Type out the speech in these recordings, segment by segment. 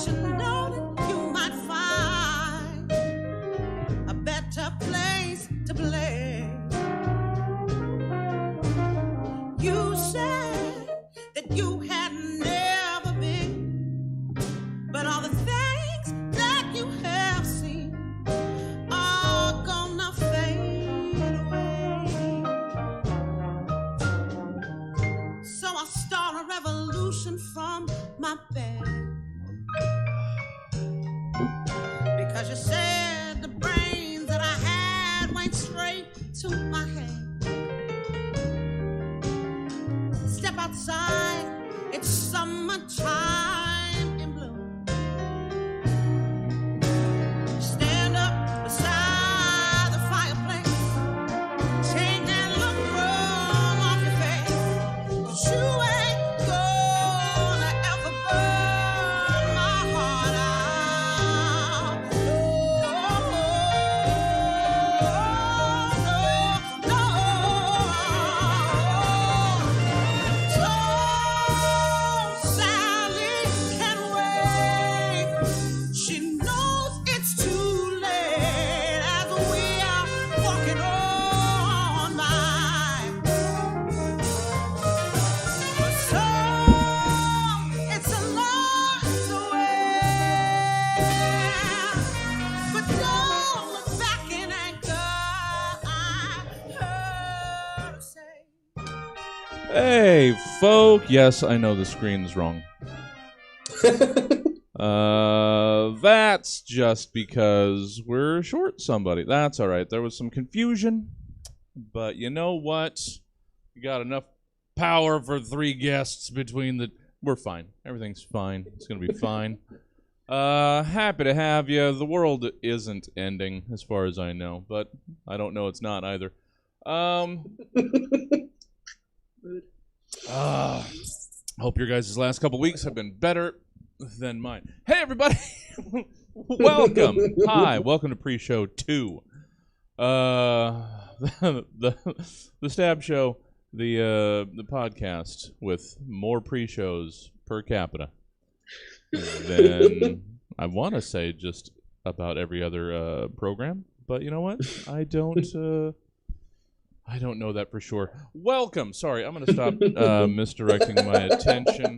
should know that you might find a better place to play. You said that you had never been, but all the things that you have seen are gonna fade away. So I'll start a revolution from my bed, because you said the brains that I had went straight to my head. Step outside, it's summertime in bloom. Stand up beside the fireplace, take that look run off your face. 'Cause you ain't gonna ever burn my heart out. No, no, no. Sally can wait. She knows it's too late as we are walking on by. But so it's a lot to wear. But don't look back in anger, I heard her say. Hey, folk. Yes, I know the screen's wrong. That's just because we're short somebody. That's all right. There was some confusion, but you know what? We got enough power for 3 guests between the... We're fine. Everything's fine. It's going to be fine. Happy to have you. The world isn't ending, as far as I know, but I don't know it's not either. Hope your guys' last couple weeks have been better than mine. Hey, everybody! Welcome! Hi, welcome to Pre-Show 2. The Stab Show, the podcast with more pre-shows per capita than I want to say just about every other program, but you know what? I don't know that for sure. Welcome. Sorry, I'm going to stop misdirecting my attention.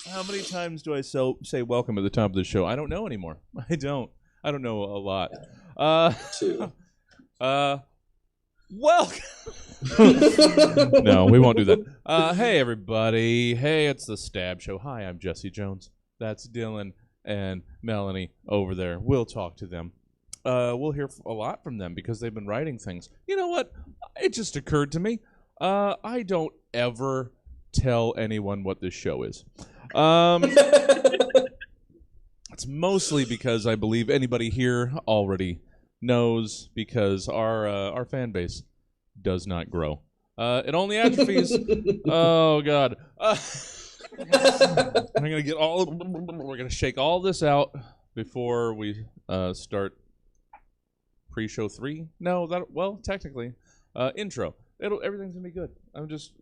How many times do I say welcome at the top of the show? I don't know anymore. I don't know a lot. 2. Welcome. No, we won't do that. Hey, everybody. Hey, it's the Stab Show. Hi, I'm Jesse Jones. That's Dylan and Melanie over there. We'll talk to them. We'll hear a lot from them because they've been writing things. You know what? It just occurred to me. I don't ever tell anyone what this show is. It's mostly because I believe anybody here already knows, because our fan base does not grow. It only atrophies. Oh God. We're gonna shake all this out before we start pre-show 3. No, technically, intro. Everything's gonna be good. I'm just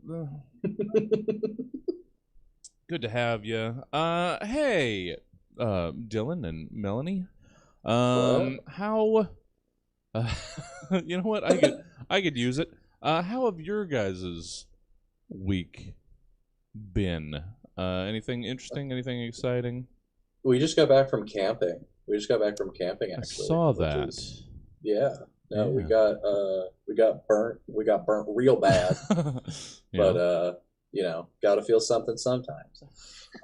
good to have you. Hey, Dylan and Melanie. How? You know what? I could use it. How have your guys' week been? Anything interesting? Anything exciting? We just got back from camping. Actually, I saw that. Yeah. No, Yeah. we got burnt. We got burnt real bad. Yeah. But got to feel something sometimes.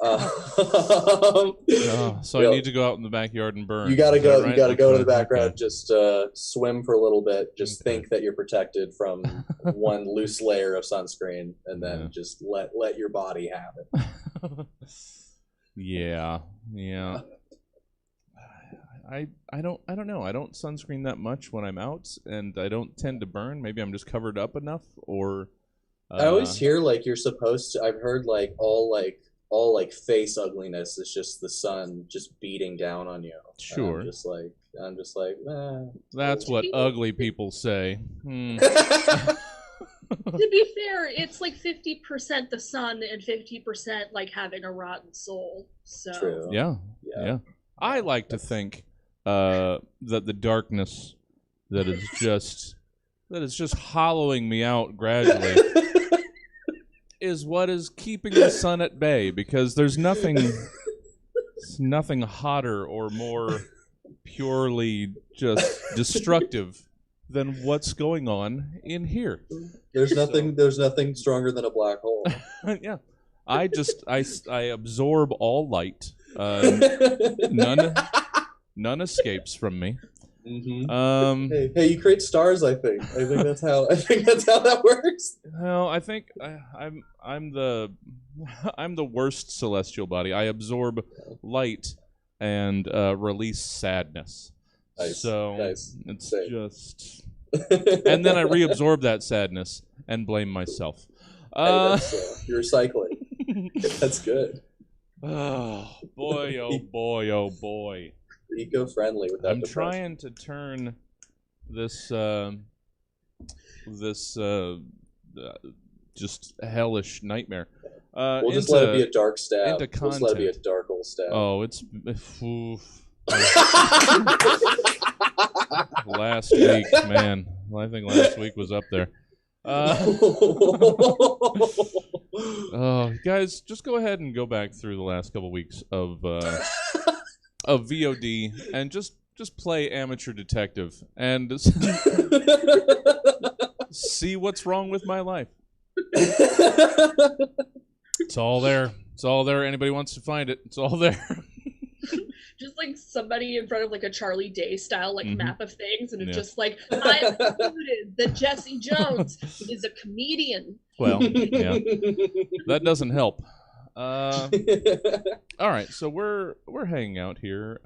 So I need to go out in the backyard and burn. You got to go. Right? You got to go to the Okay. background. Just swim for a little bit. Just Okay. think that you're protected from one loose layer of sunscreen, and then just let your body have it. Yeah. I don't know. I don't sunscreen that much when I'm out, and I don't tend to burn. Maybe I'm just covered up enough, or I always hear like you're supposed to. I've heard like all face ugliness is just the sun just beating down on you. Sure. I'm just like, That's what ugly people say. To be fair, it's like 50% the sun and 50% like having a rotten soul. So True. Yeah. Yeah. I like to think that the darkness that is just hollowing me out gradually is what is keeping the sun at bay, because there's nothing hotter or more purely just destructive than what's going on in here. There's nothing stronger than a black hole. Yeah. I absorb all light. None escapes from me. Mm-hmm. Hey, you create stars. I think that's how that works. Well, I think I'm the worst celestial body. I absorb light and release sadness. Nice. So nice. It's Same. just, and then I reabsorb that sadness and blame myself. You're recycling. That's good. Oh boy! Oh boy! Oh boy! Eco-friendly with that. I'm trying to turn this just hellish nightmare. We'll just let it be a dark stab. Into We'll just let it be a content. dark old stab. Oh, it's last week, man. Well, I think last week was up there. Guys, just go ahead and go back through the last couple weeks of VOD and just play amateur detective and see what's wrong with my life. It's all there. It's all there. Anybody wants to find it, it's all there. Just like somebody in front of like a Charlie Day style like map of things, and it's just like, I've concluded that Jesse Jones is a comedian. Well, yeah, that doesn't help. All right, so we're hanging out here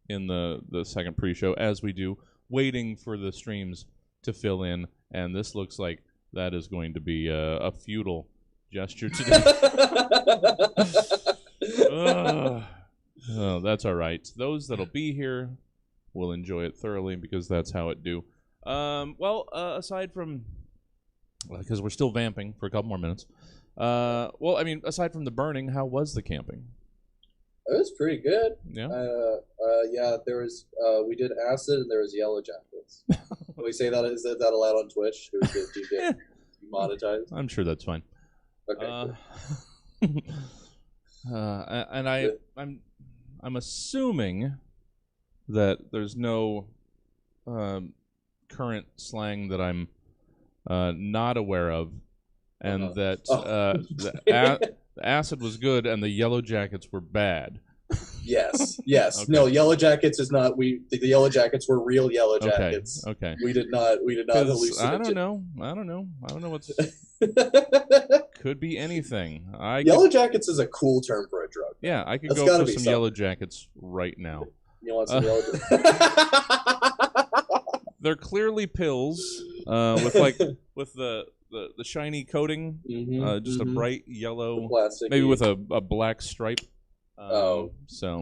in the second pre-show, as we do, waiting for the streams to fill in, and this looks like that is going to be a futile gesture today. Oh, that's all right. Those that'll be here will enjoy it thoroughly, because that's how it do. Aside from, because we're still vamping for a couple more minutes. Aside from the burning, how was the camping? It was pretty good. Yeah. There was we did acid and there was yellow jackets. Can we say that? Is that allowed on Twitch? Do you get monetized? I'm sure that's fine. Okay. I'm assuming that there's no current slang that I'm not aware of, and that the acid was good and the yellow jackets were bad. Yes. Okay. No, yellow jackets is not. The yellow jackets were real yellow jackets. Okay. We did not hallucinate. I don't know what's. Could be anything. Yellow jackets is a cool term for a drug. Yeah, I could That's go for be some something. yellow jackets right now. You want some yellow? They're clearly pills with the shiny coating, just a bright yellow, maybe with a black stripe. So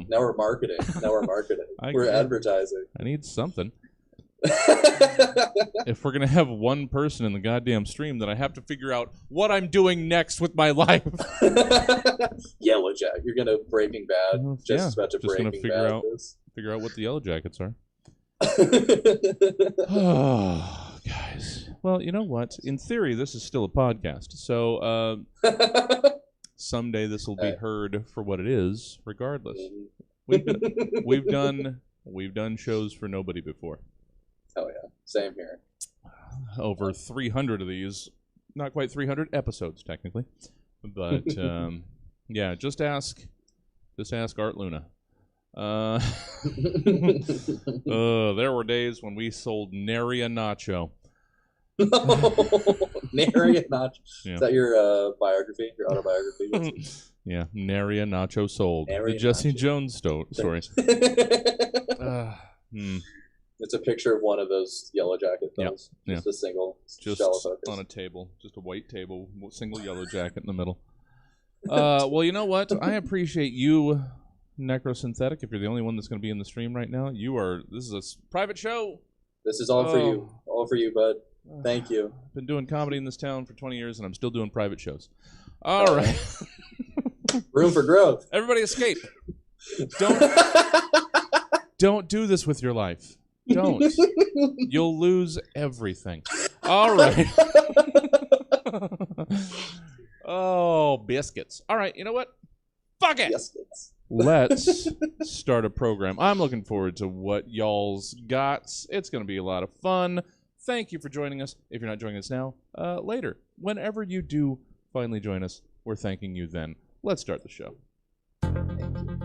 now we're marketing. We're advertising. I need something. If we're gonna have one person in the goddamn stream, then I have to figure out what I'm doing next with my life. Yellow Jack, you're gonna Breaking Bad. Just about to just gonna Breaking Bad. Figure out what the yellow jackets are. Oh, guys. Well, you know what? In theory, this is still a podcast, so someday this will be heard for what it is, regardless. We've done shows for nobody before. Oh yeah, same here. Over 300 of these, not quite 300 episodes technically, but yeah. Just ask Art Luna. There were days when we sold nary a nacho. Nary a nacho. Yeah. Is that your biography, your autobiography? Yeah, nary a nacho sold. Nary The a Jesse nacho. Jones story. It's a picture of one of those yellow jacket things. Yeah. Just a single Just shallow focus. on a table, just a white table, single yellow jacket in the middle. Well, you know what? I appreciate you, Necrosynthetic. If you're the only one that's going to be in the stream right now, this is a private show. This is all for you. All for you, bud. Thank you. I've been doing comedy in this town for 20 years, and I'm still doing private shows. All right. Room for growth. Everybody escape. Don't do this with your life. Don't. You'll lose everything. All right. Oh, biscuits. All right, you know what? Fuck it. Biscuits. Let's start a program. I'm looking forward to what y'all's got. It's going to be a lot of fun. Thank you for joining us. If you're not joining us now, later. Whenever you do finally join us, we're thanking you then. Let's start the show.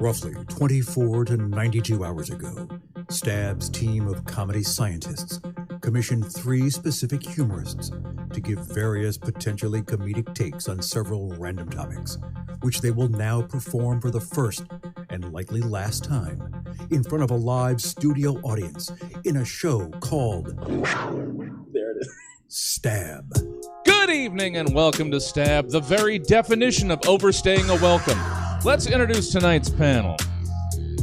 Roughly 24 to 92 hours ago, Stab's team of comedy scientists commissioned 3 specific humorists to give various potentially comedic takes on several random topics, which they will now perform for the first and likely last time in front of a live studio audience in a show called There it is. Stab. Good evening and welcome to Stab, the very definition of overstaying a welcome. Let's introduce tonight's panel.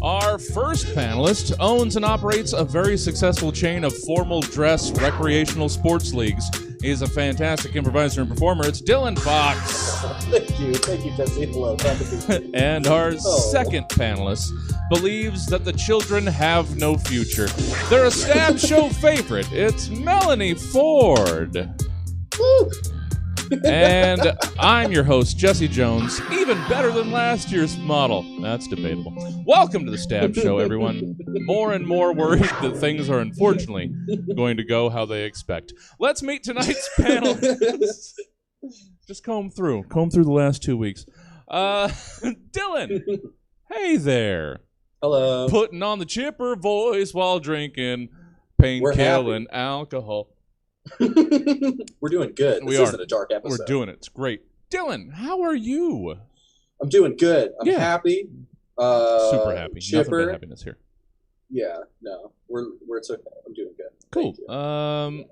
Our first panelist owns and operates a very successful chain of formal dress recreational sports leagues. He's a fantastic improviser and performer. It's Dylan Fox. Thank you, Jesse. Hello, glad to be here. And our second panelist believes that the children have no future. They're a Stab show favorite. It's Melony Ford. Woo! And I'm your host, Jesse Jones, even better than last year's model. That's debatable. Welcome to the Stab Show, everyone. More and more worried that things are unfortunately going to go how they expect. Let's meet tonight's panel. Just comb through the last 2 weeks. Dylan, hey there. Hello. Putting on the chipper voice while drinking We're pain-killing alcohol. We're doing good. This isn't a dark episode. We're doing it. It's great. Dylan, how are you? I'm doing good. I'm happy. Super happy. Chipper. Nothing but happiness here. Yeah, no. We're it's okay. I'm doing good. Cool. Thank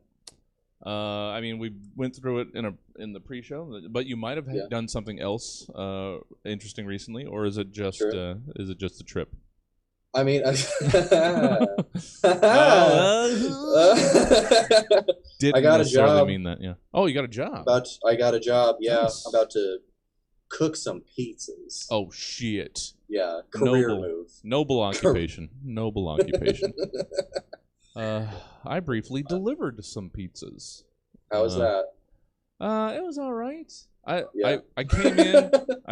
you. I mean, we went through it in the pre-show, but you might have done something else interesting recently, or is it just a trip? I mean, Didn't I got a necessarily job. mean that, yeah. Oh, you got a job. I got a job. Yeah, Nice. I'm about to cook some pizzas. Oh shit! Yeah, career Noble. move. Noble occupation. Noble occupation. I briefly delivered some pizzas. How was that? It was all right. I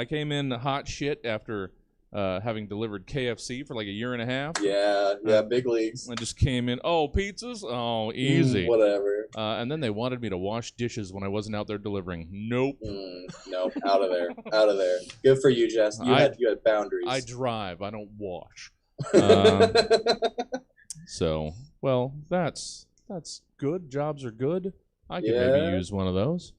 came in hot shit after having delivered KFC for like a year and a half. Yeah, big leagues. I just came in. Oh, pizzas? Oh, easy. Whatever. And then they wanted me to wash dishes when I wasn't out there delivering. Nope. No, out of there. Out of there. Good for you, Jess. You had boundaries. I drive. I don't wash. So, well, that's good. Jobs are good. I could maybe use one of those.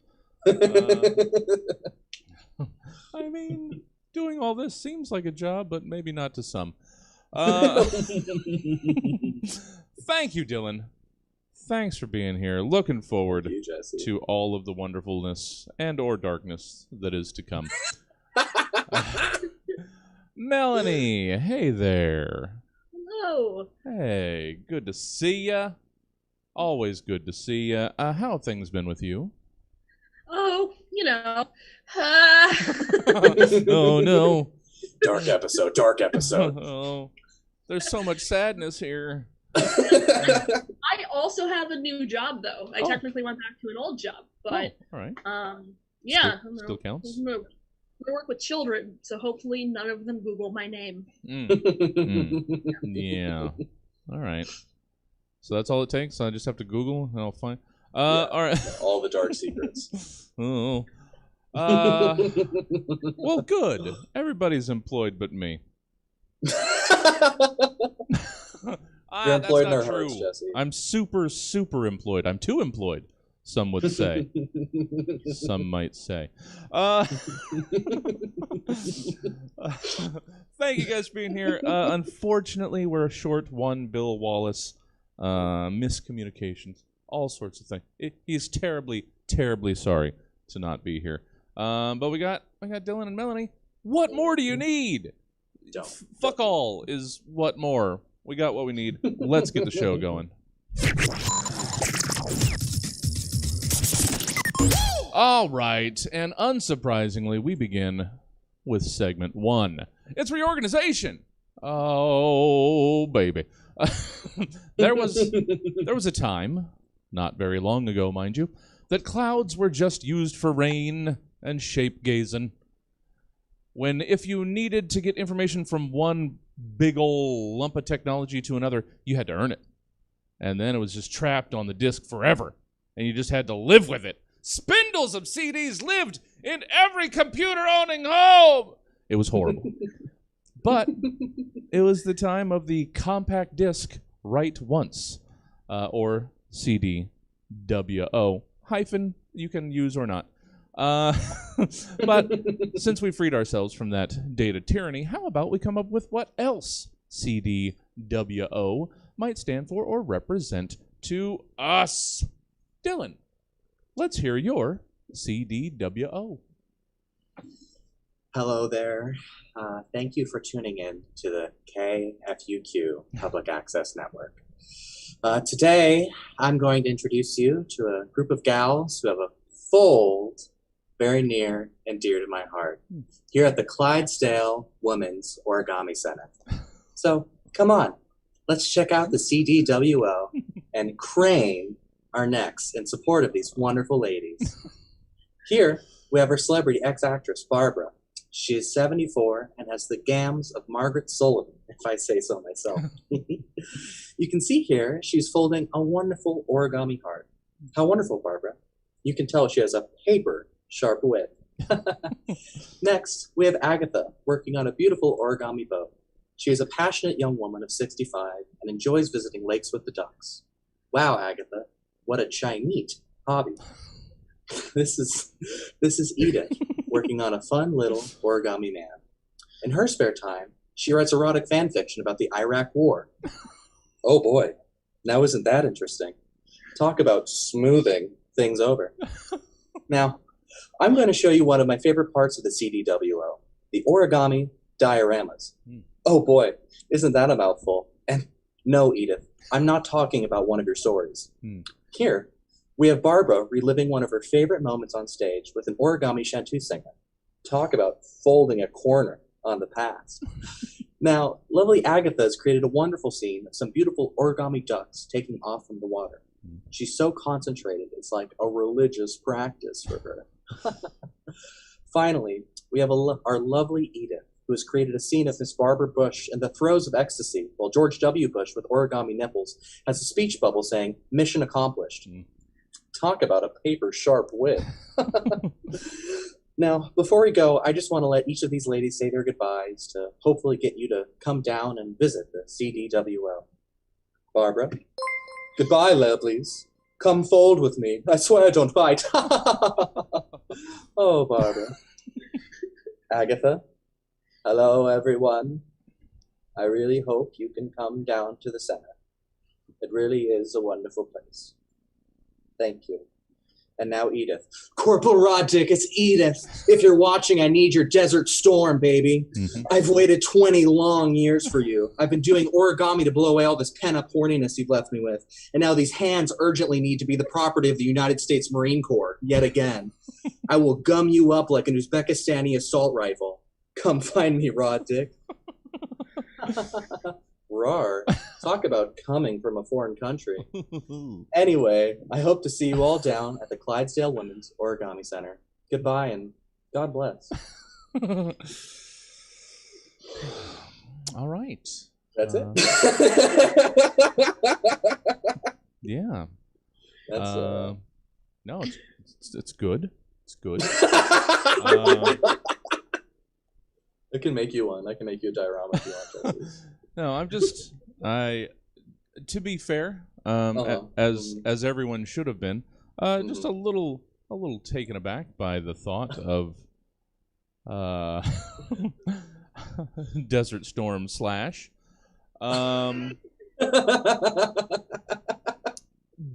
I mean, doing all this seems like a job, but maybe not to some. Thank you, Dylan. Thanks for being here. Looking forward to all of the wonderfulness and or darkness that is to come. Melony, hey there. Hello. Hey, good to see ya. Always good to see ya. How have things been with you? Oh, you know. Oh, no. Dark episode. Oh, there's so much sadness here. I also have a new job, though. I technically went back to an old job, but all right. yeah, still counts. I work with children, so hopefully none of them Google my name. Yeah. All right. So that's all it takes. I just have to Google and I'll find. All right. All the dark secrets. Oh. Well, good. Everybody's employed but me. You're employed in our that's not hearts, true. Jesse. I'm super, super employed. I'm too employed, some would say. Some might say. Thank you guys for being here. Unfortunately, we're short one Bill Wallace. Miscommunications. All sorts of things. He's terribly, terribly sorry to not be here. But we got Dylan and Melony. What more do you need? Fuck all is what more. We got what we need. Let's get the show going. All right, and unsurprisingly, we begin with segment 1. It's reorganization. Oh, baby. There was a time, not very long ago, mind you, that clouds were just used for rain and shape gazing. When if you needed to get information from one big ol' lump of technology to another, you had to earn it. And then it was just trapped on the disk forever. And you just had to live with it. Spindles of CDs lived in every computer-owning home. It was horrible. But it was the time of the compact disc write once, or CDWO, hyphen you can use or not. But since we freed ourselves from that data tyranny, how about we come up with what else CDWO might stand for or represent to us? Dylan, let's hear your CDWO. Hello there. Thank you for tuning in to the KFUQ Public Access Network. Today, I'm going to introduce you to a group of gals who have a fold very near and dear to my heart here at the Clydesdale Women's Origami Center. So, come on, let's check out the CDWO and crane our necks in support of these wonderful ladies. Here, we have our celebrity ex-actress, Barbara. She is 74 and has the gams of Margaret Sullivan, if I say so myself. You can see here she's folding a wonderful origami heart. How wonderful, Barbara. You can tell she has a paper sharp wit. Next, we have Agatha working on a beautiful origami boat. She is a passionate young woman of 65 and enjoys visiting lakes with the ducks. Wow, Agatha, what a Chinese hobby. This is Edith, working on a fun little origami man. In her spare time, she writes erotic fan fiction about the Iraq War. Oh boy, now isn't that interesting? Talk about smoothing things over. Now, I'm going to show you one of my favorite parts of the CDWO, the origami dioramas. Oh boy, isn't that a mouthful? And no, Edith, I'm not talking about one of your stories. Here, we have Barbara reliving one of her favorite moments on stage with an origami shanty singer. Talk about folding a corner on the past. Now, lovely Agatha has created a wonderful scene of some beautiful origami ducks taking off from the water. She's so concentrated, it's like a religious practice for her. Finally, we have our lovely Edith, who has created a scene of Miss Barbara Bush in the throes of ecstasy, while George W. Bush, with origami nipples, has a speech bubble saying, "Mission accomplished." Talk about a paper-sharp wit. Now, before we go, I just want to let each of these ladies say their goodbyes to hopefully get you to come down and visit the CDWO. Barbara? Goodbye, lovelies. Come fold with me. I swear I don't bite. Oh, Barbara. Agatha? Hello, everyone. I really hope you can come down to the center. It really is a wonderful place. Thank you. And now Edith. Corporal Roddick, it's Edith. If you're watching, I need your Desert Storm, baby. I've waited 20 long years for you. I've been doing origami to blow away all this pent-up horniness you've left me with. And now these hands urgently need to be the property of the United States Marine Corps, yet again. I will gum you up like an Uzbekistani assault rifle. Come find me, Roddick. Rar. Talk about coming from a foreign country. Anyway, I hope to see you all down at the Clydesdale Women's Origami Center. Goodbye and God bless. All right. That's it. Yeah. That's no, it's good. It's good. I can make you one. I can make you a diorama if you want. No, I'm just to be fair, as everyone should have been, just a little taken aback by the thought of Desert Storm /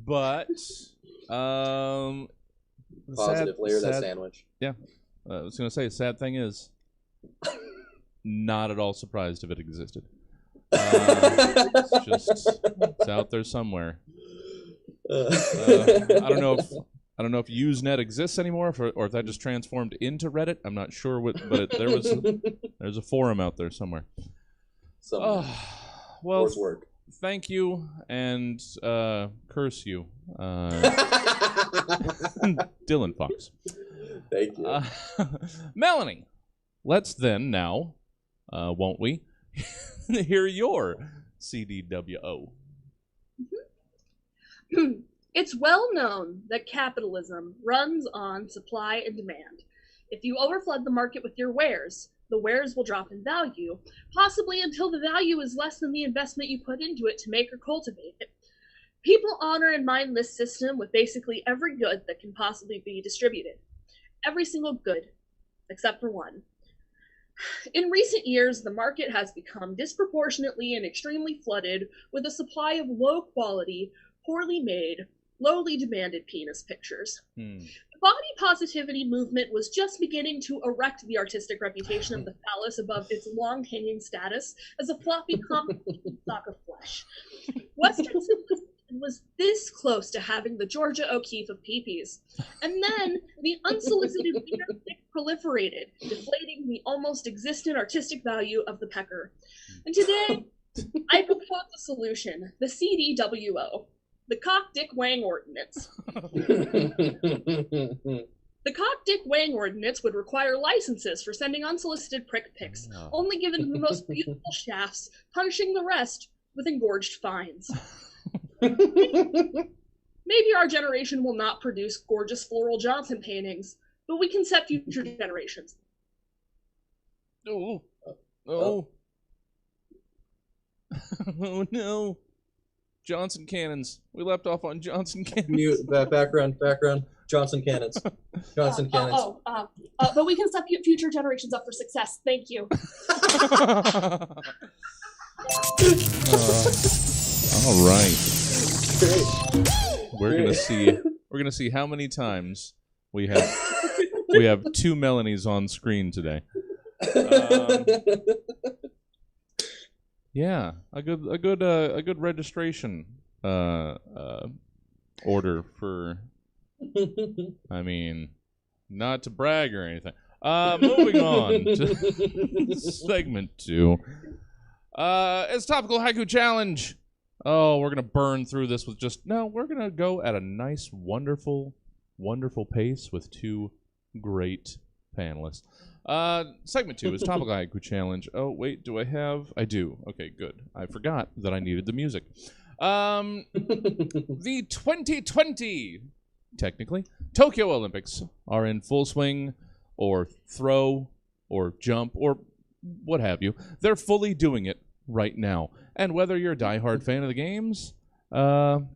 but positive layer that sandwich. Yeah, I was gonna say, sad thing not at all surprised if it existed. It's out there somewhere. I don't know if Usenet exists anymore, or if that just transformed into Reddit. I'm not sure what, but there's a forum out there somewhere. Some well, Lord's work. thank you and curse you, Dylan Fox. Thank you. Melanie, let's then now, won't we, hear your CDWO. It's well known that capitalism runs on supply and demand. If you overflood the market with your wares, the wares will drop in value, possibly until the value is less than the investment you put into it to make or cultivate it. People honor and mine this system with basically every good that can possibly be distributed. Every single good, except for one. In recent years, the market has become disproportionately and extremely flooded with a supply of low-quality, poorly made, lowly demanded penis pictures. The body positivity movement was just beginning to erect the artistic reputation of the phallus above its long-hanging status as a floppy complicated sock of flesh. Western civilization was this close to having the Georgia O'Keeffe of peepees. And then the unsolicited wiener stick proliferated, deflating the almost existent artistic value of the pecker. And today, I propose a solution, the CDWO. The Cock-Dick Wang Ordinance. The Cock-Dick Wang Ordinance would require licenses for sending unsolicited prick pics, only given to the most beautiful shafts, punishing the rest with engorged fines. Maybe our generation will not produce gorgeous Floral Johnson paintings, but we can set future generations. Oh no. Johnson cannons. We left off on Johnson cannons. Mute, background. Johnson cannons. Johnson cannons. But we can set future generations up for success. Thank you. All right. Great. We're gonna see how many times we have two Melanies on screen today. Yeah, a good registration order for. I mean, not to brag or anything. Moving on to segment 2. It's Topical Haiku Challenge. Oh, we're gonna burn through this with we're gonna go at a nice, wonderful pace with 2 great panelists. Segment 2 is Topical Haiku Challenge. Oh, wait, do I have? I do. Okay, good. I forgot that I needed the music. The 2020, technically, Tokyo Olympics are in full swing, or throw, or jump, or what have you. They're fully doing it right now. And whether you're a diehard fan of the games, when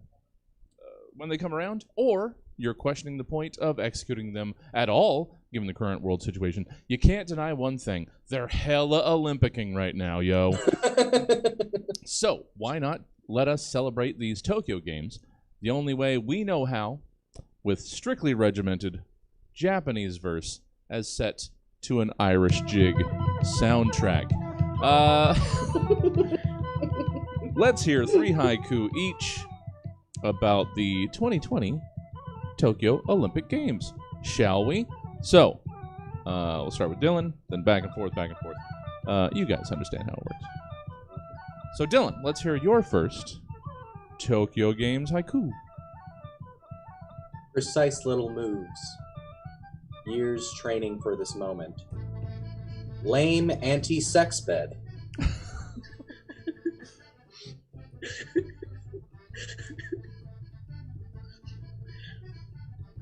they come around, or you're questioning the point of executing them at all, given the current world situation, you can't deny one thing. They're hella Olympicing right now, yo. So, why not let us celebrate these Tokyo Games the only way we know how, with strictly regimented Japanese verse as set to an Irish jig soundtrack. Let's hear 3 haiku each about the 2020 Tokyo Olympic Games, shall we? So, we'll start with Dylan, then back and forth. You guys understand how it works. So, Dylan, let's hear your first Tokyo Games haiku. Precise little moves. Years training for this moment. Lame anti-sex bed.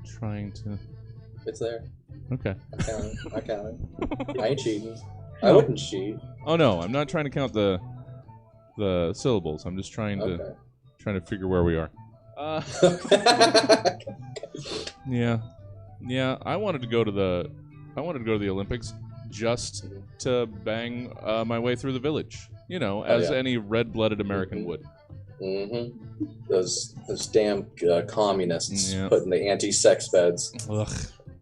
Trying to... It's there. Okay. I counted. I ain't cheating. I wouldn't cheat. Oh no, I'm not trying to count the syllables. I'm just trying to figure where we are. Yeah. I wanted to go to the Olympics just to bang my way through the village. You know, as any red-blooded American would. Mm-hmm. Those damn communists putting the anti-sex beds. Ugh.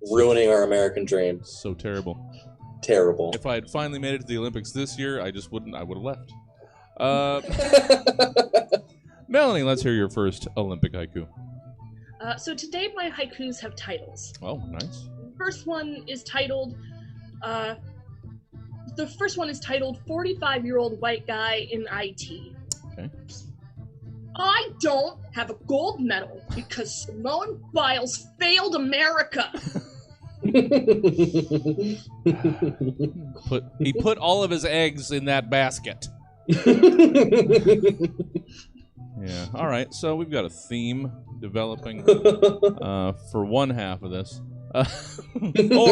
Ruining our American dream. So terrible. Terrible. If I had finally made it to the Olympics this year, I would have left. Melanie, let's hear your first Olympic haiku. So today my haikus have titles. Oh, nice. The first one is titled, The The first one is titled 45-Year-Old White Guy in IT. Okay. I don't have a gold medal because Simone Biles failed America. He put all of his eggs in that basket. Yeah. All right. So we've got a theme developing for one half of this. Or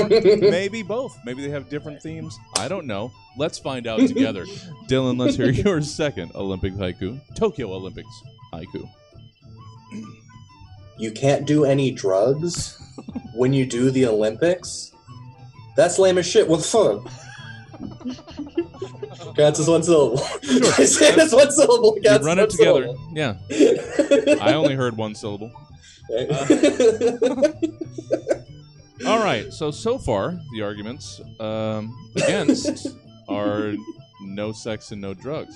maybe both. Maybe they have different themes. I don't know. Let's find out together. Dylan, let's hear your second Olympic haiku. Tokyo Olympics haiku. You can't do any drugs when you do the Olympics? That's lame as shit. What the fuck? That's just one syllable. Sure. I said it's one syllable. You run it together. Yeah. I only heard one syllable. All right. So far, the arguments against are no sex and no drugs.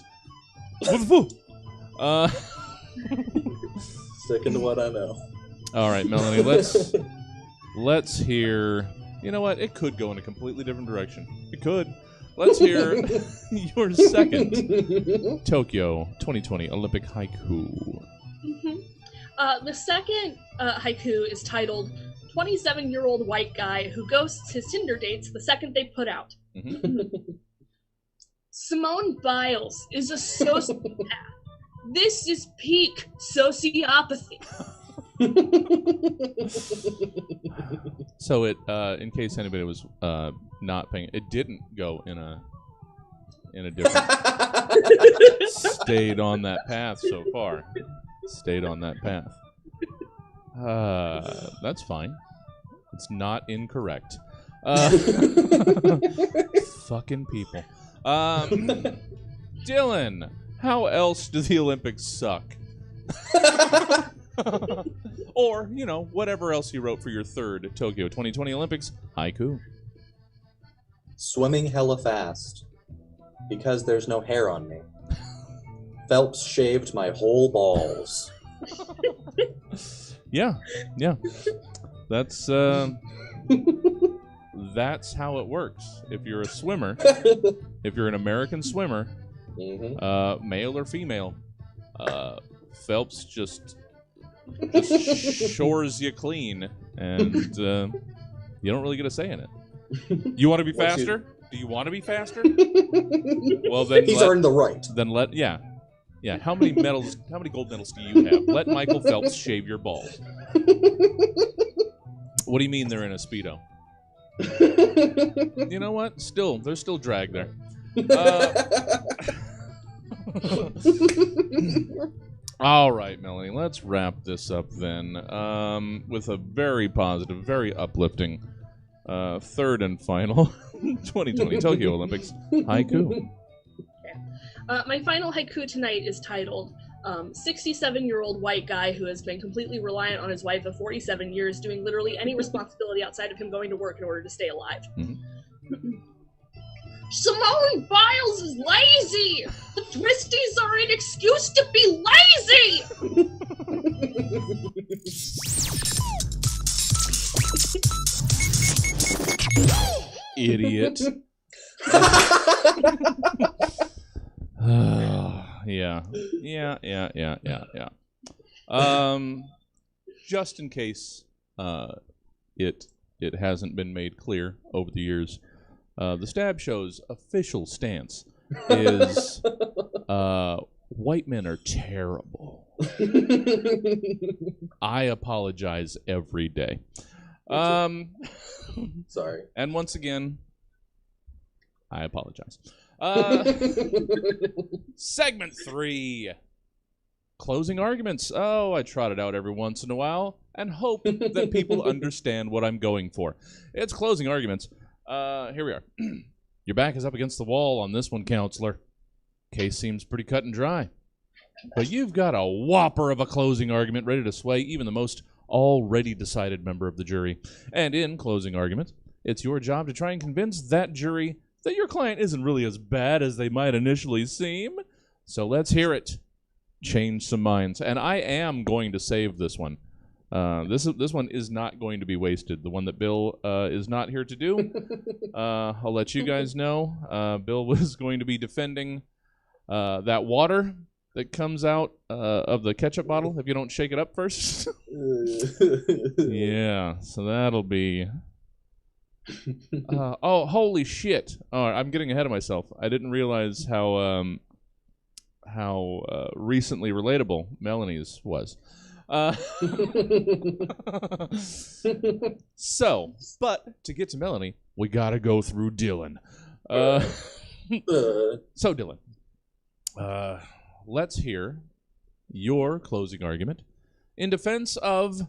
Sticking to what I know. All right, Melanie. Let's hear. You know what? It could go in a completely different direction. It could. Let's hear your second Tokyo 2020 Olympic haiku. The second haiku is titled 27-Year-Old White Guy Who Ghosts His Tinder Dates the Second They Put Out. Simone Biles is a sociopath. This is peak sociopathy. So it, in case anybody was not paying, it didn't go in a different. Stayed on that path so far. Stayed on that path. That's fine. It's not incorrect. Fucking people. Dylan, how else do the Olympics suck? Or, whatever else you wrote for your third Tokyo 2020 Olympics haiku. Swimming hella fast. Because there's no hair on me. Phelps shaved my whole balls. Yeah. That's how it works. If you're a swimmer, if you're an American swimmer, male or female, Phelps just shores you clean, and you don't really get a say in it. You want to be faster? Do you want to be faster? Well, then he's earned the right. Then yeah. How many gold medals do you have? Let Michael Phelps shave your balls. What do you mean they're in a Speedo? You know what? There's still drag there. All right, Melanie, let's wrap this up then with a very positive, very uplifting third and final 2020 Tokyo Olympics haiku. My final haiku tonight is titled 67-Year-Old White Guy Who Has Been Completely Reliant on His Wife of 47 years, doing literally any responsibility outside of him going to work in order to stay alive. Simone Biles is lazy! The twisties are an excuse to be lazy! Idiot. Yeah. Just in case it hasn't been made clear over the years, the Stab Show's official stance is white men are terrible. I apologize every day. Sorry. And once again, I apologize. Segment 3. Closing arguments. Oh, I trot it out every once in a while and hope that people understand what I'm going for. It's closing arguments. Here we are. Your back is up against the wall on this one, counselor. Case seems pretty cut and dry. But you've got a whopper of a closing argument ready to sway even the most already decided member of the jury. And in closing argument, it's your job to try and convince that jury that your client isn't really as bad as they might initially seem. So let's hear it. Change some minds. And I am going to save this one This one is not going to be wasted. The one that Bill is not here to do. I'll let you guys know. Bill was going to be defending that water that comes out of the ketchup bottle if you don't shake it up first. Yeah, so that'll be... oh, holy shit. Oh, I'm getting ahead of myself. I didn't realize how recently relatable Melanie's was. So, but to get to Melanie, we gotta go through Dylan. So, Dylan, let's hear your closing argument in defense of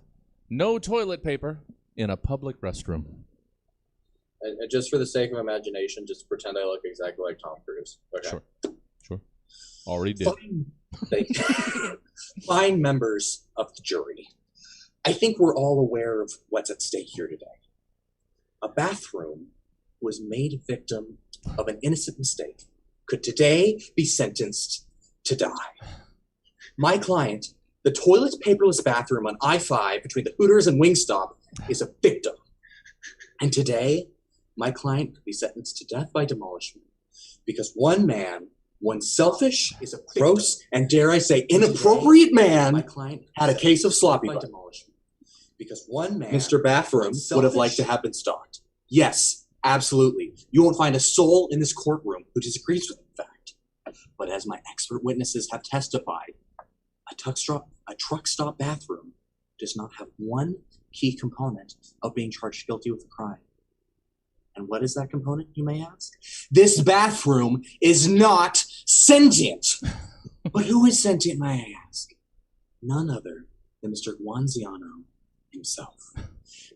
no toilet paper in a public restroom. And just for the sake of imagination, just pretend I look exactly like Tom Cruise. Okay. Sure. Already did. Thank you. Fine members of the jury, I think we're all aware of what's at stake here today. A bathroom was made victim of an innocent mistake could today be sentenced to die. My client, the toilet paperless bathroom on I-5 between the Hooters and Wingstop, is a victim. And today, my client could be sentenced to death by demolishment because one man, one selfish, is a gross, and dare I say, inappropriate man, my client had a case of sloppy by demolishment. Because one man, Mr. Bathroom, would have liked to have been stalked. Yes, absolutely. You won't find a soul in this courtroom who disagrees with the fact. But as my expert witnesses have testified, a truck stop bathroom does not have one key component of being charged guilty with a crime. And what is that component, you may ask? This bathroom is not sentient. But who is sentient, may I ask? None other than Mr. Guanziano himself.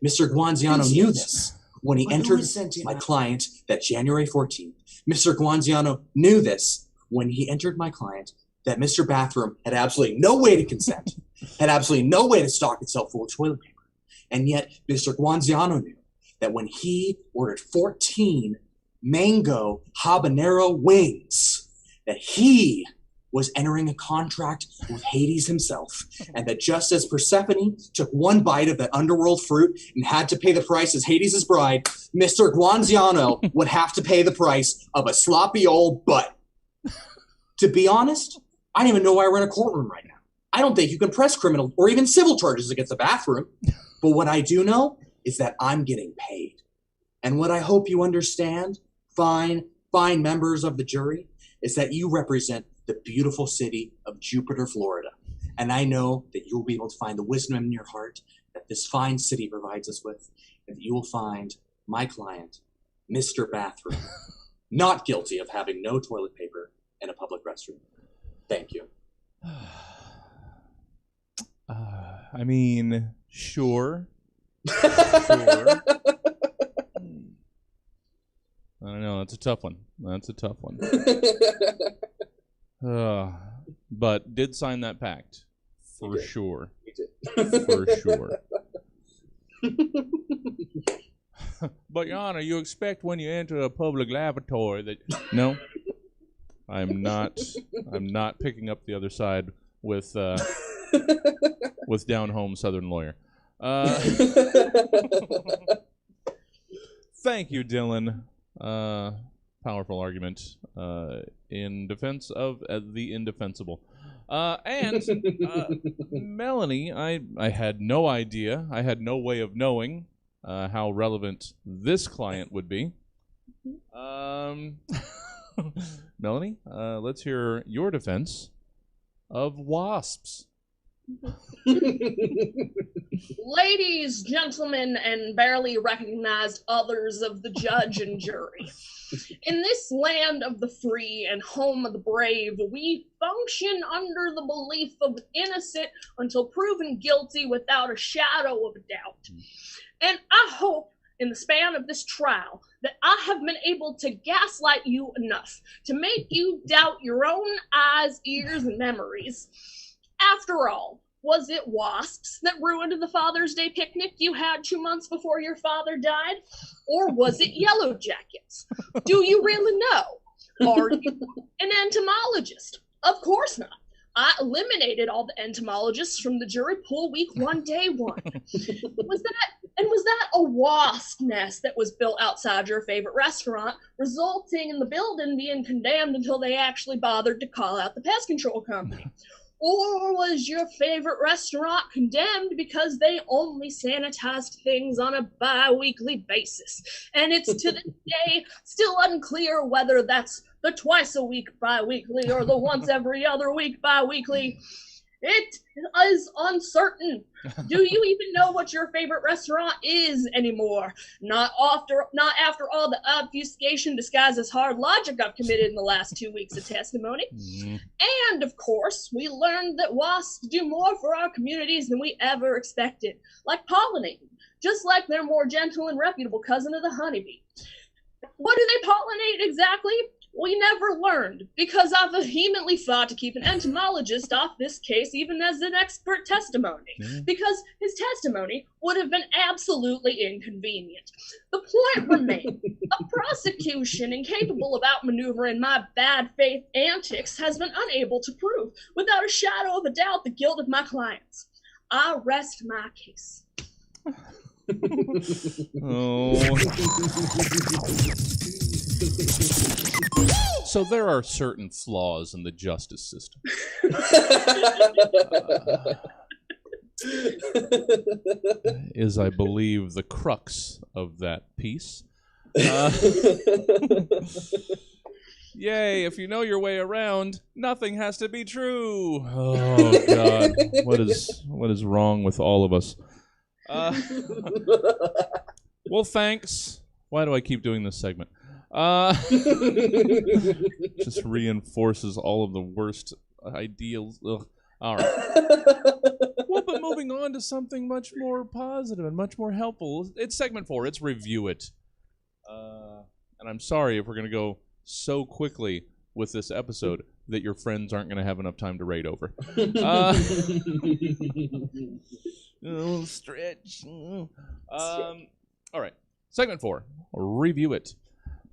Mr. Guanziano knew this when he entered my client that January 14th. Mr. Guanziano knew this when he entered my client that Mr. Bathroom had absolutely no way to consent, had absolutely no way to stock itself full of toilet paper. And yet, Mr. Guanziano knew that when he ordered 14 mango habanero wings, that he was entering a contract with Hades himself, and that just as Persephone took one bite of that underworld fruit and had to pay the price as Hades' bride, Mr. Guanziano would have to pay the price of a sloppy old butt. To be honest, I don't even know why we're in a courtroom right now. I don't think you can press criminal or even civil charges against the bathroom. But what I do know is that I'm getting paid. And what I hope you understand, fine members of the jury, is that you represent the beautiful city of Jupiter, Florida. And I know that you'll be able to find the wisdom in your heart that this fine city provides us with, and that you will find my client, Mr. Bathroom, not guilty of having no toilet paper in a public restroom. Thank you. I mean, sure. Sure. I don't know. That's a tough one. But did sign that pact for sure. For sure. But Your Honor, you expect when you enter a public lavatory that no, I'm not picking up the other side with down home Southern lawyer. Thank you, Dylan. Powerful argument in defense of the indefensible. And Melanie, I had no idea. I had no way of knowing how relevant this client would be. Melanie, let's hear your defense of wasps. Ladies, gentlemen, and barely recognized others of the judge and jury. In this land of the free and home of the brave, we function under the belief of innocent until proven guilty without a shadow of a doubt. And I hope in the span of this trial that I have been able to gaslight you enough to make you doubt your own eyes, ears, and memories. After all, was it wasps that ruined the Father's Day picnic you had 2 months before your father died? Or was it yellow jackets? Do you really know? Are you an entomologist? Of course not. eliminated all the entomologists from the jury pool week 1, day 1. Was that a wasp nest that was built outside your favorite restaurant, resulting in the building being condemned until they actually bothered to call out the pest control company? Or was your favorite restaurant condemned because they only sanitized things on a bi-weekly basis? And it's to this day still unclear whether that's the twice a week bi-weekly or the once every other week bi-weekly. It is uncertain. Do you even know what your favorite restaurant is anymore? Not after all the obfuscation disguised as hard logic I've committed in the last 2 weeks of testimony. And, of course, we learned that wasps do more for our communities than we ever expected, like pollinating, just like their more gentle and reputable cousin of the honeybee. What do they pollinate exactly? We never learned, because I vehemently fought to keep an entomologist off this case even as an expert testimony, because his testimony would have been absolutely inconvenient. The point remains, a prosecution incapable of outmaneuvering my bad faith antics has been unable to prove, without a shadow of a doubt, the guilt of my clients. I rest my case. So there are certain flaws in the justice system. Is, I believe, the crux of that piece. Yay, if you know your way around, nothing has to be true. Oh, God. What is wrong with all of us? Well, thanks. Why do I keep doing this segment? Just reinforces all of the worst ideals. Ugh. All right. Well, but moving on to something much more positive and much more helpful. It's segment 4. It's Review It. And I'm sorry if we're going to go so quickly with this episode that your friends aren't going to have enough time to rate over. Stretch. All right. Segment 4. Review It.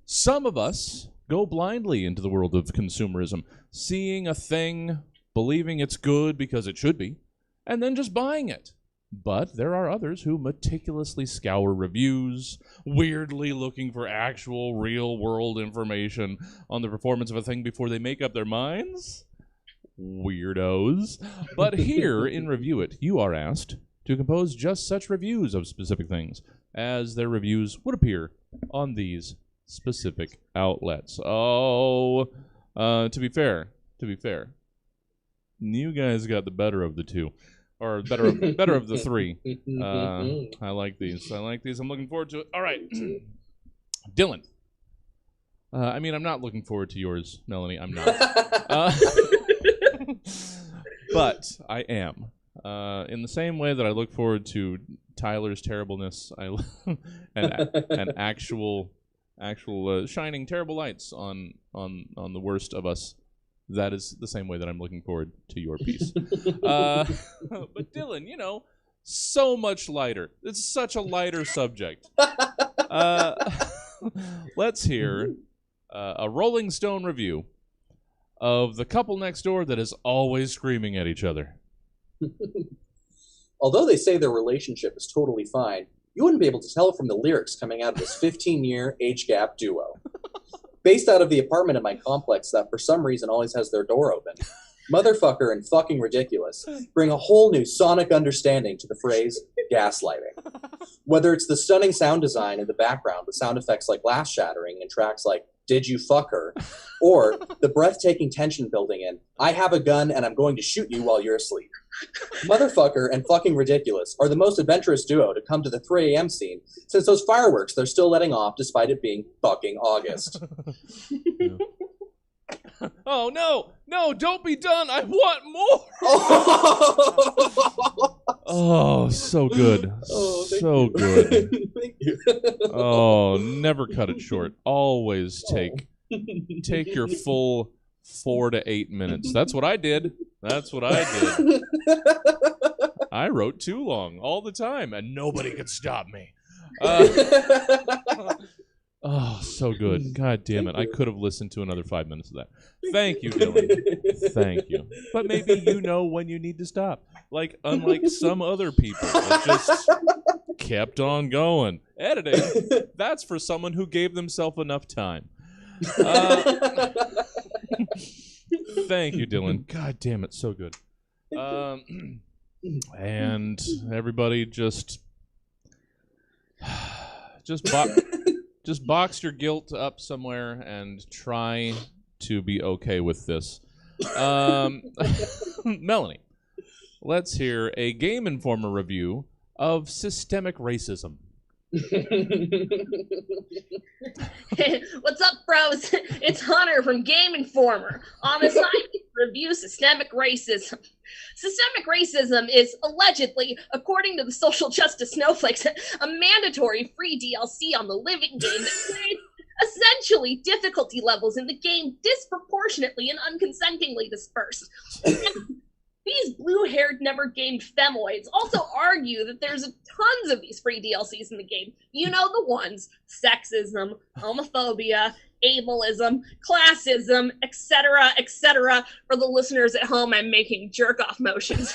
Some of us go blindly into the world of consumerism, seeing a thing, believing it's good because it should be, and then just buying it. But there are others who meticulously scour reviews, weirdly looking for actual real-world information on the performance of a thing before they make up their minds. Weirdos. But here in Review It, you are asked to compose just such reviews of specific things as their reviews would appear on these specific outlets. Oh, to be fair, you guys got the better of the two, or better of the three. I like these. I'm looking forward to it. All right, Dylan. I mean, I'm not looking forward to yours, Melanie. I'm not. But I am. In the same way that I look forward to Tyler's terribleness, and actual shining terrible lights on the worst of us. That is the same way that I'm looking forward to your piece. But Dylan, so much lighter. It's such a lighter subject. Let's hear a Rolling Stone review of the couple next door that is always screaming at each other. Although they say their relationship is totally fine, you wouldn't be able to tell from the lyrics coming out of this 15-year age gap duo. Based out of the apartment in my complex that for some reason always has their door open, motherfucker and fucking ridiculous bring a whole new sonic understanding to the phrase gaslighting. Whether it's the stunning sound design in the background with sound effects like glass shattering and tracks like Did You Fuck Her, or the breathtaking tension building in I Have a Gun and I'm Going to Shoot You While You're Asleep. Motherfucker and fucking ridiculous are the most adventurous duo to come to the 3 a.m. scene since those fireworks they're still letting off despite it being fucking August. Oh, no, don't be done. I want more. Oh, so good. Oh, so good. Thank you. Oh, never cut it short. Always take your full 4 to 8 minutes. That's what I did. I wrote too long all the time, and nobody could stop me. Oh, so good. God damn it. I could have listened to another 5 minutes of that. Thank you, Dylan. Thank you. But maybe you know when you need to stop. Like, unlike some other people that just kept on going. Editing, that's for someone who gave themselves enough time. Thank you, Dylan. God damn it, so good. And everybody just box your guilt up somewhere and try to be okay with this. Melanie, let's hear a Game Informer review of systemic racism. What's up, bros? It's Hunter from Game Informer on assignment to review systemic racism. Systemic racism is allegedly, according to the social justice snowflakes, a mandatory free DLC on the living game that creates essentially difficulty levels in the game disproportionately and unconsentingly dispersed. These blue-haired, never-gamed femoids also argue that there's tons of these free DLCs in the game. You know the ones: sexism, homophobia, ableism, classism, etc., etc. For the listeners at home, I'm making jerk-off motions.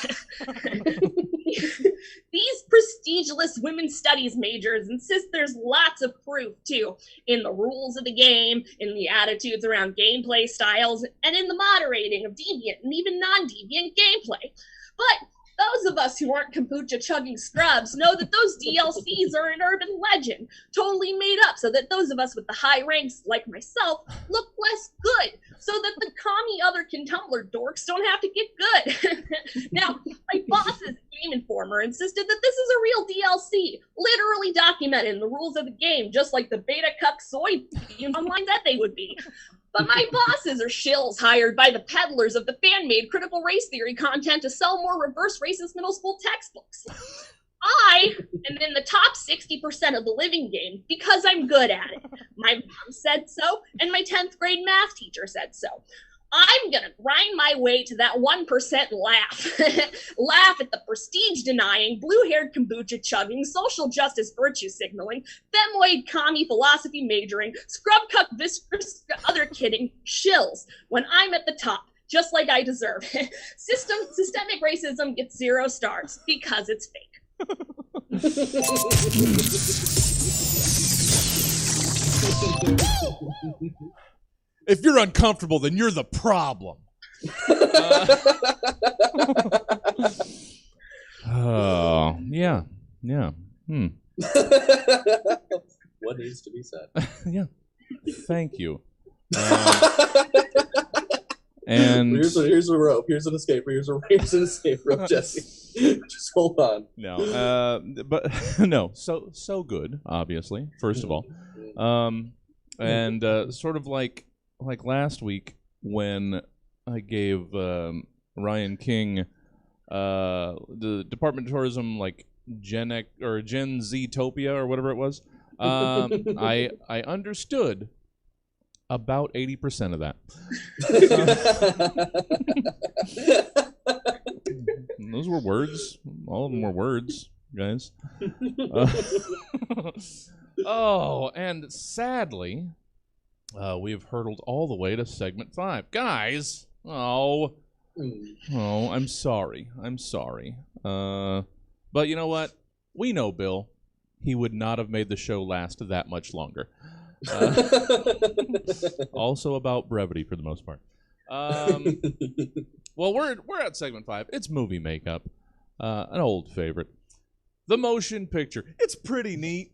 These prestigious women's studies majors insist there's lots of proof, too, in the rules of the game, in the attitudes around gameplay styles, and in the moderating of deviant and even non-deviant gameplay. But those of us who aren't kombucha-chugging scrubs know that those DLCs are an urban legend, totally made up so that those of us with the high ranks, like myself, look less good, so that the commie otherkin Tumblr dorks don't have to get good. Now, my boss's Game Informer insisted that this is a real DLC, literally documented in the rules of the game, just like the beta cuck soy online that they would be. But my bosses are shills hired by the peddlers of the fan-made critical race theory content to sell more reverse racist middle school textbooks. I am in the top 60% of the living game because I'm good at it. My mom said so, and my 10th grade math teacher said so. I'm going to grind my way to that 1% laugh. Laugh at the prestige-denying, blue-haired kombucha-chugging, social justice virtue-signaling, femoid commie philosophy majoring, scrub-cuck viscous other kidding shills when I'm at the top, just like I deserve. Systemic racism gets 0 stars because it's fake. If you're uncomfortable, then you're the problem. Yeah. What needs to be said? Yeah. Thank you. And here's a rope. Here's an escape. Here's an escape rope, Jesse. Just hold on. No, but no. So good. Obviously, first of all, and sort of like last week when I gave Ryan King the Department of Tourism like Gen Z-topia or whatever it was. I understood about 80% of that. Those were words. All of them were words, guys. Oh, and sadly, we've hurtled all the way to segment 5. Guys! Oh, I'm sorry. But you know what? We know Bill. He would not have made the show last that much longer. Also about brevity for the most part. Well, we're at segment 5. It's movie makeup. An old favorite. The motion picture. It's pretty neat.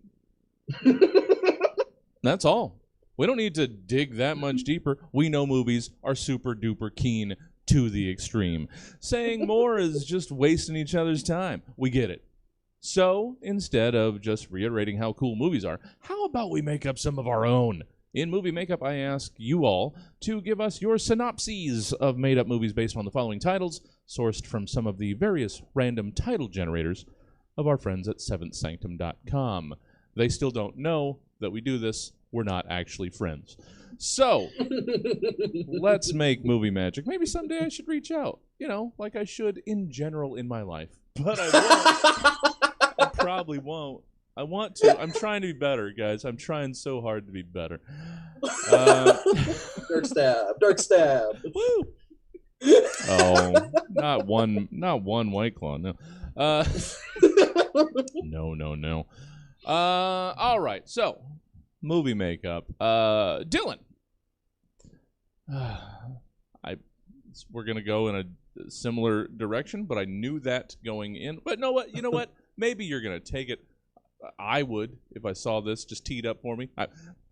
That's all. We don't need to dig that much deeper. We know movies are super duper keen to the extreme. Saying more is just wasting each other's time. We get it. So, instead of just reiterating how cool movies are, how about we make up some of our own? In Movie Makeup, I ask you all to give us your synopses of made-up movies based on the following titles, sourced from some of the various random title generators of our friends at seventhsanctum.com. They still don't know that we do this. We're not actually friends. So, let's make movie magic. Maybe someday I should reach out, like I should in general in my life. But I won't. I probably won't. I want to. I'm trying to be better, guys. I'm trying so hard to be better. Dark stab. Dark stab. Woo! Oh, not one White Claw. No. No. All right. So, movie makeup. Dylan. We're gonna go in a similar direction, but I knew that going in. But you know what? Maybe you're gonna take it. I would if I saw this just teed up for me.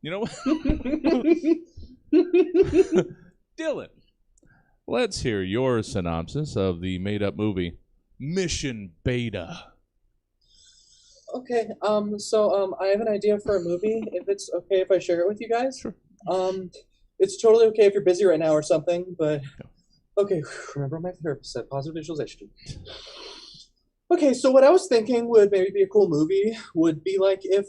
You know what? Dylan, let's hear your synopsis of the made-up movie Mission Beta. Okay, so I have an idea for a movie, if it's okay if I share it with you guys. Sure. It's totally okay if you're busy right now or something, but okay, remember my therapist said positive visualization. Okay, so what I was thinking would maybe be a cool movie would be like if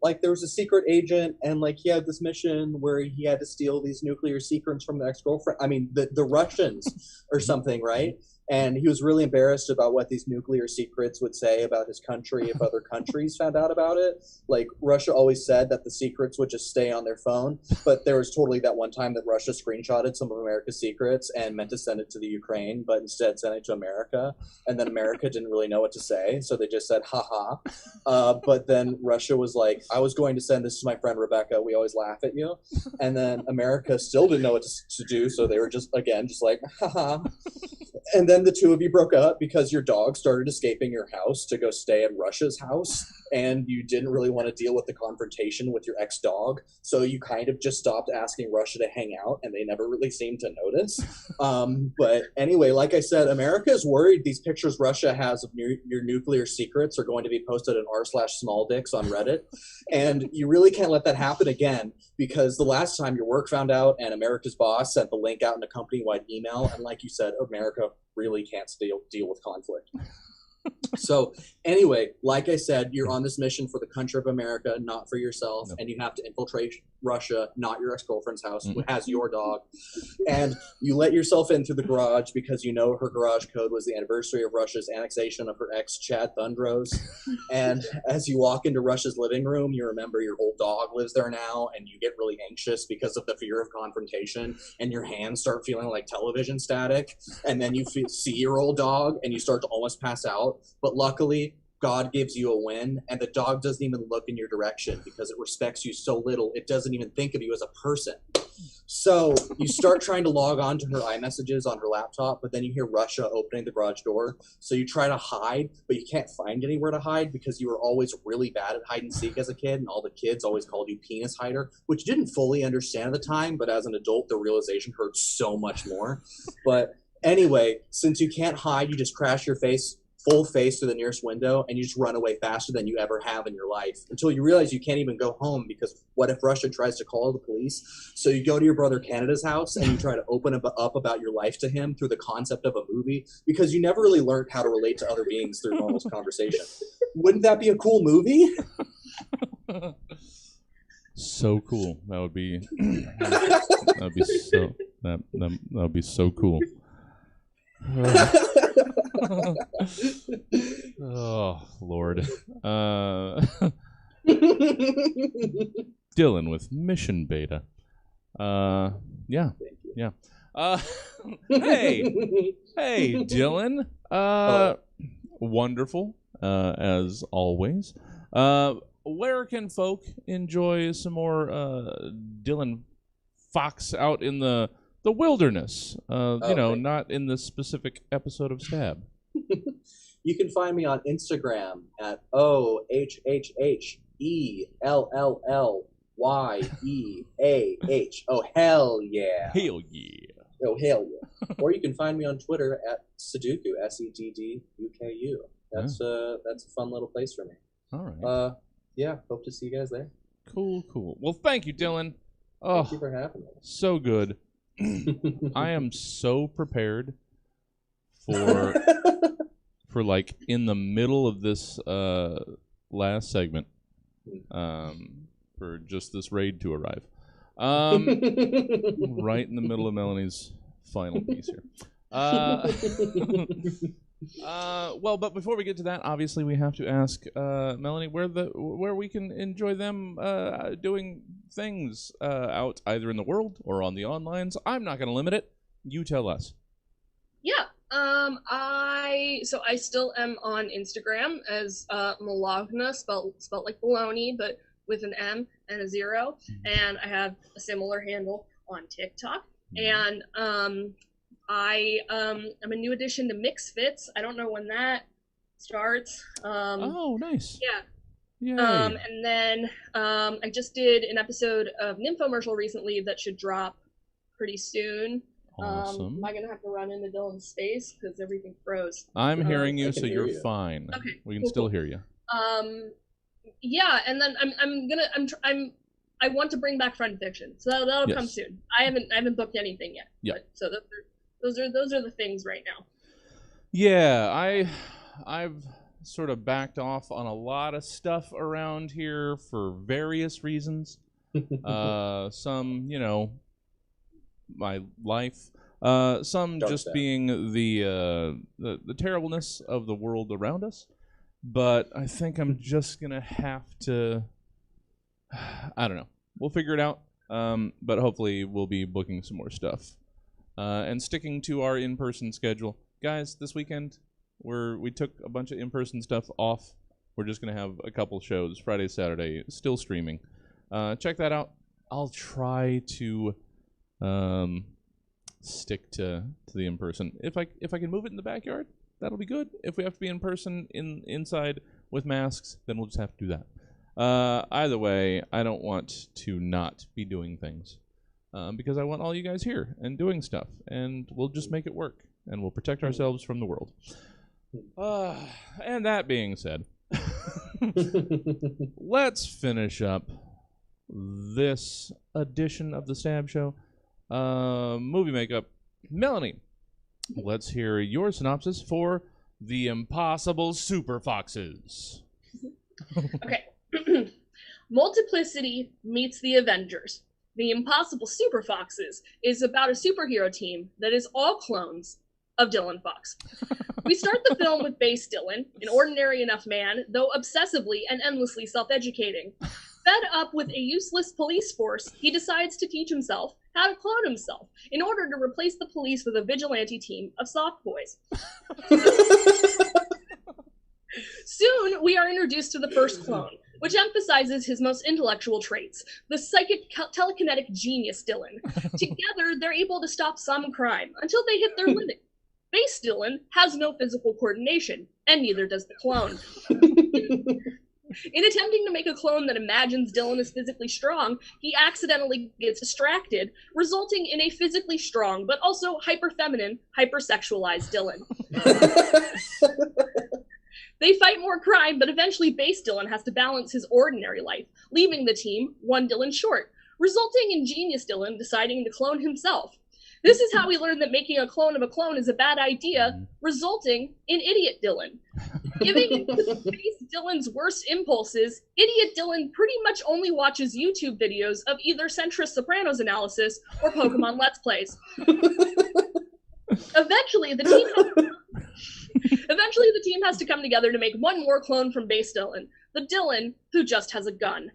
like there was a secret agent and like he had this mission where he had to steal these nuclear secrets from the ex-girlfriend. I mean the Russians or something, right? And he was really embarrassed about what these nuclear secrets would say about his country if other countries found out about it. Like, Russia always said that the secrets would just stay on their phone, but there was totally that one time that Russia screenshotted some of America's secrets and meant to send it to the Ukraine, but instead sent it to America. And then America didn't really know what to say, so they just said, haha. But then Russia was like, I was going to send this to my friend Rebecca. We always laugh at you. And then America still didn't know what to do, so they were just like, haha. And then the two of you broke up because your dog started escaping your house to go stay at Russia's house, and you didn't really want to deal with the confrontation with your ex-dog, so you kind of just stopped asking Russia to hang out, and they never really seemed to notice. But anyway, like I said, America is worried these pictures Russia has of your nuclear secrets are going to be posted at r/smalldicks on Reddit, and you really can't let that happen again, because the last time your work found out and America's boss sent the link out in a company-wide email, and like you said, America really can't deal with conflict. So anyway, like I said, you're on this mission for the country of America, not for yourself, and you have to infiltrate Russia, not your ex-girlfriend's house, who has your dog. And you let yourself in through the garage because you know her garage code was the anniversary of Russia's annexation of her ex, Chad Thundros. And as you walk into Russia's living room, you remember your old dog lives there now, and you get really anxious because of the fear of confrontation, and your hands start feeling like television static, and then you see your old dog, and you start to almost pass out. But luckily, God gives you a win, and the dog doesn't even look in your direction because it respects you so little, it doesn't even think of you as a person. So you start trying to log on to her iMessages on her laptop, but then you hear Russia opening the garage door. So you try to hide, but you can't find anywhere to hide because you were always really bad at hide and seek as a kid, and all the kids always called you penis hider, which you didn't fully understand at the time, but as an adult, the realization hurt so much more. But anyway, since you can't hide, you just crash your full face through the nearest window, and you just run away faster than you ever have in your life until you realize you can't even go home because what if Russia tries to call the police? So you go to your brother Canada's house and you try to open up about your life to him through the concept of a movie because you never really learned how to relate to other beings through normal conversation. Wouldn't that be a cool movie? So cool. That would be so cool. Oh, Lord. Dylan with Mission Beta. Yeah. Hey, Dylan. Wonderful, as always. Where can folk enjoy some more Dylan Fox out in the wilderness? Not in this specific episode of Stab. You can find me on Instagram at OHHELLLYEAH. Oh, hell yeah. Hell yeah. Oh, hell yeah. Or you can find me on Twitter at Seduku, SEDDUKU. That's a fun little place for me. All right. Yeah, hope to see you guys there. Cool. Well, thank you, Dylan. Oh, thank you for having me. So good. I am so prepared for like in the middle of this last segment for just this raid to arrive. Right in the middle of Melanie's final piece here. Well, but before we get to that, obviously we have to ask Melanie where we can enjoy them doing things out either in the world or on the onlines. I'm not going to limit it. You tell us. Yeah. I still am on Instagram as Malagna, spelled like baloney, but with an M and a 0. And I have a similar handle on TikTok. And I'm a new addition to Mixfits. I don't know when that starts. Oh, nice. Yeah. Yay. And then I just did an episode of Nymphomercial recently that should drop pretty soon. Awesome. Am I gonna have to run into Dylan's space because everything froze? I'm hearing you, so hear you're you. fine. Okay, We can cool, still cool. hear you. Yeah, and then I want to bring back Friend Fiction, so that'll come Yes. soon. I haven't booked anything yet. Yeah. But, so those are the things right now. Yeah, I've sort of backed off on a lot of stuff around here for various reasons. Some, my life. Some Dark just side. being the terribleness of the world around us. But I think I'm just gonna have to. I don't know. We'll figure it out. But hopefully we'll be booking some more stuff and sticking to our in-person schedule, guys. This weekend we took a bunch of in-person stuff off. We're just gonna have a couple shows Friday, Saturday, still streaming. Check that out. I'll try to stick to the in-person. If I can move it in the backyard, that'll be good. If we have to be in person inside with masks, then we'll just have to do that. Either way, I don't want to not be doing things because I want all you guys here and doing stuff, and we'll just make it work, and we'll protect ourselves from the world. And that being said, let's finish up this edition of the Stab Show. Movie makeup. Melanie, let's hear your synopsis for The Impossible Super Foxes. Okay. Multiplicity meets the Avengers. The Impossible Super Foxes is about a superhero team that is all clones of Dylan Fox. We start the film with base Dylan, an ordinary enough man, though obsessively and endlessly self-educating. Fed up with a useless police force, he decides to teach himself how to clone himself in order to replace the police with a vigilante team of soft boys. Soon, we are introduced to the first clone, which emphasizes his most intellectual traits, the psychic telekinetic genius Dylan. Together, they're able to stop some crime until they hit their limit. Base Dylan has no physical coordination, and neither does the clone. In attempting to make a clone that imagines Dylan is physically strong, he accidentally gets distracted, resulting in a physically strong but also hyper-feminine, hyper-sexualized Dylan. They fight more crime, but eventually base Dylan has to balance his ordinary life, leaving the team one Dylan short, resulting in genius Dylan deciding to clone himself. This is how we learn that making a clone of a clone is a bad idea, resulting in idiot Dylan. Giving base Dylan's worst impulses, idiot Dylan pretty much only watches YouTube videos of either centrist Sopranos analysis or Pokemon Let's Plays. Eventually, the team has to come together to make one more clone from base Dylan, the Dylan who just has a gun.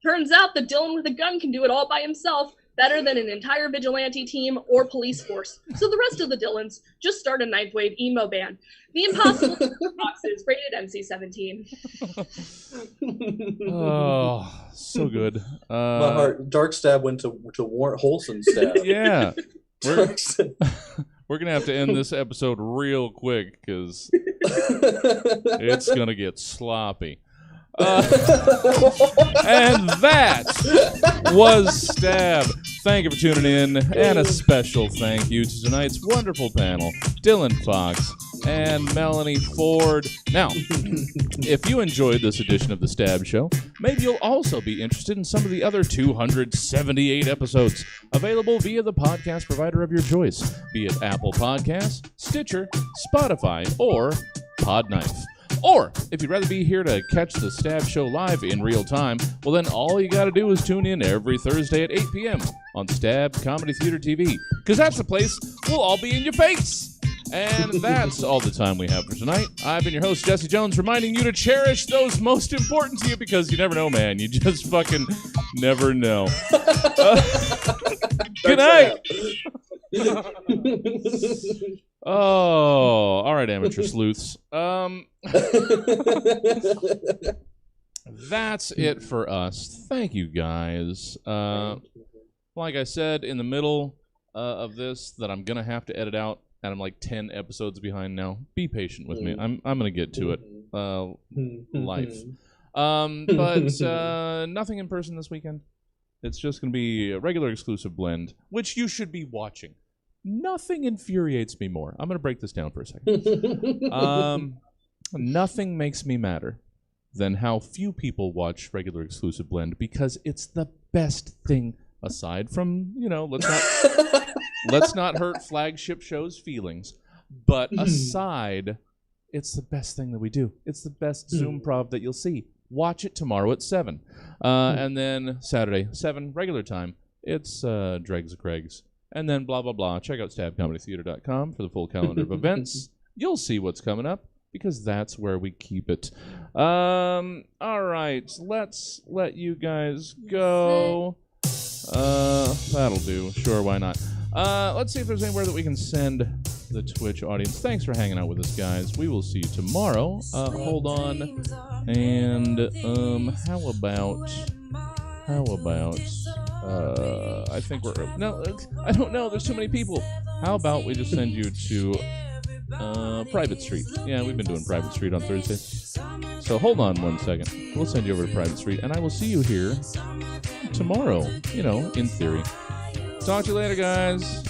Turns out that Dylan with a gun can do it all by himself, better than an entire vigilante team or police force. So the rest of the Dylans just start a ninth wave emo band. The Impossible Foxes, rated NC-17. Oh, so good. My heart. Dark Stab went to Warren Wholesome Stab. Yeah. Dark Stab. We're going to have to end this episode real quick because it's going to get sloppy. And that was Stab. Thank you for tuning in, and a special thank you to tonight's wonderful panel, Dylan Fox and Melony Ford. Now, if you enjoyed this edition of the Stab Show, maybe you'll also be interested in some of the other 278 episodes available via the podcast provider of your choice, be it Apple Podcasts, Stitcher, Spotify, or Podknife. Or, if you'd rather be here to catch the Stab Show live in real time, well then all you gotta do is tune in every Thursday at 8 p.m. on Stab Comedy Theater TV, because that's the place we'll all be in your face. And that's all the time we have for tonight. I've been your host, Jesse Jones, reminding you to cherish those most important to you, because you never know, man. You just fucking never know. Good night. Oh, all right, amateur sleuths. That's it for us. Thank you, guys. Like I said in the middle of this, that I'm gonna have to edit out, and I'm like 10 episodes behind now. Be patient with me. I'm gonna get to it. Life. But nothing in person this weekend. It's just gonna be a regular exclusive blend, which you should be watching. Nothing infuriates me more. I'm gonna break this down for a second. Nothing makes me madder than how few people watch regular exclusive blend, because it's the best thing, aside from, let's not hurt flagship show's feelings, but aside, it's the best thing that we do. It's the best Zoom prov that you'll see. Watch it tomorrow at 7. And then Saturday, 7, regular time, it's Dregs of Craigs. And then blah, blah, blah. Check out stabcomedytheater.com for the full calendar of events. You'll see what's coming up, because that's where we keep it. All right, let's let you guys go. That'll do. Sure, why not? Let's see if there's anywhere that we can send the Twitch audience. Thanks for hanging out with us, guys. We will see you tomorrow. Hold on. And how about I think we're no, I don't know. There's too many people. How about we just send you to Private Street? Yeah, we've been doing Private Street on Thursdays. So hold on one second. We'll send you over to Private Street, and I will see you here tomorrow. In theory. Talk to you later, guys.